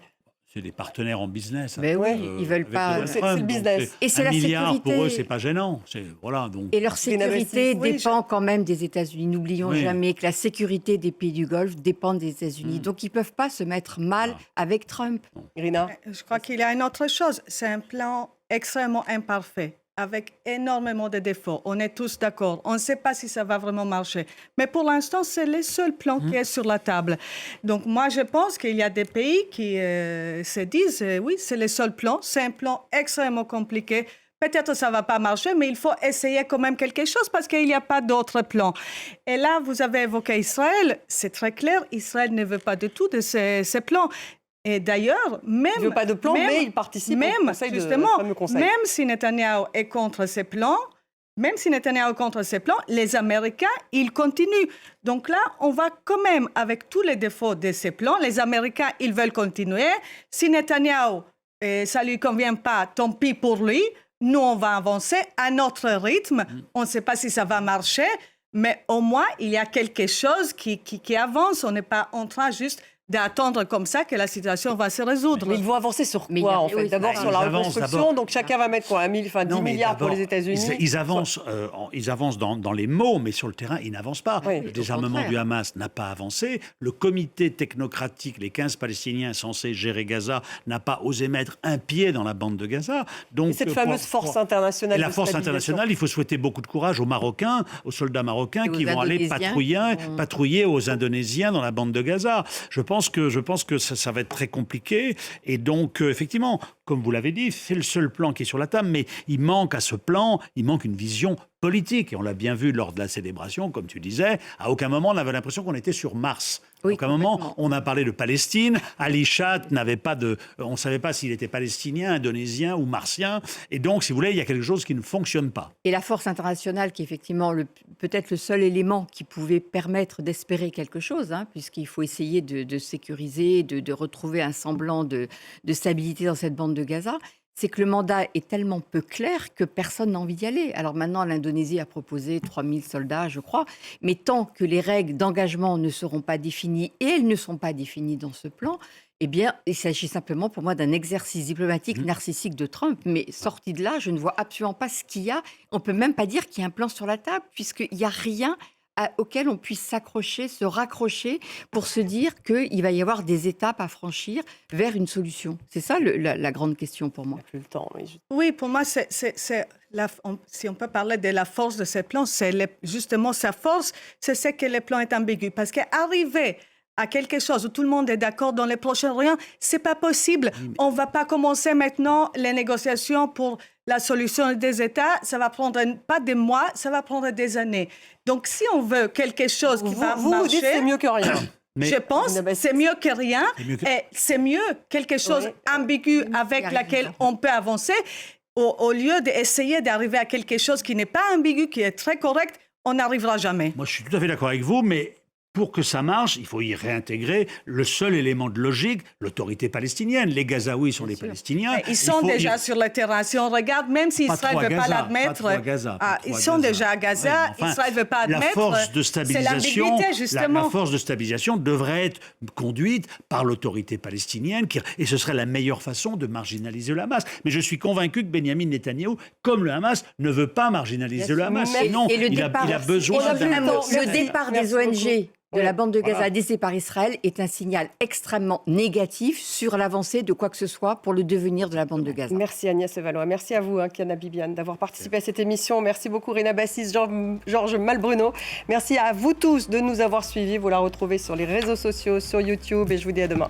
C'est des partenaires en business. Mais oui, ils veulent avec pas- Donald C'est Trump, le donc business. Et c'est un la milliard sécurité. pour eux, c'est pas gênant. Voilà, donc. Et leur sécurité Oui, dépend quand même des États-Unis. N'oublions Oui. jamais que la sécurité des pays du Golfe dépend des États-Unis. Donc ils ne peuvent pas se mettre mal avec Trump. Irina. Je crois qu'il y a une autre chose. C'est un plan extrêmement imparfait, avec énormément de défauts. On est tous d'accord. On ne sait pas si ça va vraiment marcher. Mais pour l'instant, c'est le seul plan qui est sur la table. Donc moi, je pense qu'il y a des pays qui se disent, oui, c'est le seul plan. C'est un plan extrêmement compliqué. Peut-être ça ne va pas marcher, mais il faut essayer quand même quelque chose parce qu'il n'y a pas d'autre plan. Et là, vous avez évoqué Israël. C'est très clair, Israël ne veut pas du tout de ces plans. Et d'ailleurs, même... Il ne veut pas de plan, mais il participe au conseil justement, fameux conseil. même si Netanyahou est contre ces plans, les Américains, ils continuent. Donc là, on va quand même, avec tous les défauts de ces plans, les Américains, ils veulent continuer. Si Netanyahou, ça ne lui convient pas, tant pis pour lui. Nous, on va avancer à notre rythme. On ne sait pas si ça va marcher, mais au moins, il y a quelque chose qui avance. On n'est pas en train juste d'attendre comme ça que la situation va se résoudre. Mais ils vont avancer sur Mais quoi, il y a- en fait? oui, D'abord ils sur la avancent reconstruction, d'abord. donc chacun va mettre quoi, 10 Non, mais milliards pour d'abord, les États-Unis. Ils avancent dans les mots, mais sur le terrain, ils n'avancent pas. Oui, Le au désarmement contraire. du Hamas n'a pas avancé. Le comité technocratique, les 15 Palestiniens censés gérer Gaza, n'a pas osé mettre un pied dans la bande de Gaza. Donc, Et cette fameuse force internationale Et la de force stabilisation. internationale, il faut souhaiter beaucoup de courage aux Marocains, aux soldats marocains Et aux qui vont aller Indonésiens. patrouiller aux Indonésiens dans la bande de Gaza. Je pense que ça va être très compliqué. Et donc, effectivement, comme vous l'avez dit, c'est le seul plan qui est sur la table. Mais il manque à ce plan, il manque une vision politique. Et on l'a bien vu lors de la célébration, comme tu disais. À aucun moment, on avait l'impression qu'on était sur Mars. Oui, à aucun moment, complètement. on a parlé de Palestine. Ali Chat n'avait pas de... On ne savait pas s'il était palestinien, indonésien ou martien. Et donc, si vous voulez, il y a quelque chose qui ne fonctionne pas. Et la force internationale, qui est effectivement peut-être le seul élément qui pouvait permettre d'espérer quelque chose, puisqu'il faut essayer de sécuriser, de retrouver un semblant de stabilité dans cette bande de Gaza, c'est que le mandat est tellement peu clair que personne n'a envie d'y aller. Alors maintenant, l'Indonésie a proposé 3000 soldats, je crois, mais tant que les règles d'engagement ne seront pas définies, et elles ne sont pas définies dans ce plan, eh bien, il s'agit simplement pour moi d'un exercice diplomatique narcissique de Trump. Mais sorti de là, je ne vois absolument pas ce qu'il y a. On ne peut même pas dire qu'il y a un plan sur la table, puisqu'il n'y a rien auquel on puisse s'accrocher, se raccrocher pour se dire qu'il va y avoir des étapes à franchir vers une solution. C'est ça la grande question pour moi. Plus le temps, oui. Oui, pour moi, si on peut parler de la force de ces plans, justement sa force, c'est ce que le plan est ambigu. Parce qu'arriver à quelque chose où tout le monde est d'accord dans les Proche-Orient, c'est pas possible. On va pas commencer maintenant les négociations pour la solution des États. Ça va prendre pas des mois, ça va prendre des années. Donc, si on veut quelque chose qui va Vous marcher, dites que c'est mieux que rien. Mais je pense que c'est mieux que rien. Et c'est mieux quelque chose ambigu avec laquelle on peut avancer au lieu d'essayer d'arriver à quelque chose qui n'est pas ambigu, qui est très correct. On n'arrivera jamais. Moi, je suis tout à fait d'accord avec vous, mais pour que ça marche, il faut y réintégrer le seul élément de logique, l'autorité palestinienne. Les Gazaouis sont des Palestiniens. Ils sont déjà sur le terrain. Si on regarde, même si Israël ne veut pas l'admettre, ils sont déjà à Gaza. Israël ne veut pas admettre. La force de stabilisation, c'est l'ambiguïté, justement. La force de stabilisation devrait être conduite par l'autorité palestinienne, et ce serait la meilleure façon de marginaliser le Hamas. Mais je suis convaincu que Benyamin Netanyahou, comme le Hamas, ne veut pas marginaliser le Hamas. Sinon, il a besoin Le départ des ONG de la bande de Gaza laissée par Israël est un signal extrêmement négatif sur l'avancée de quoi que ce soit pour le devenir de la bande de Gaza. Merci Agnès Evalois. Merci à vous, Kiana Bibiane, d'avoir participé à cette émission. Merci beaucoup Rina Bassis, Georges Malbruno. Merci à vous tous de nous avoir suivis. Vous la retrouvez sur les réseaux sociaux, sur YouTube, et je vous dis à demain.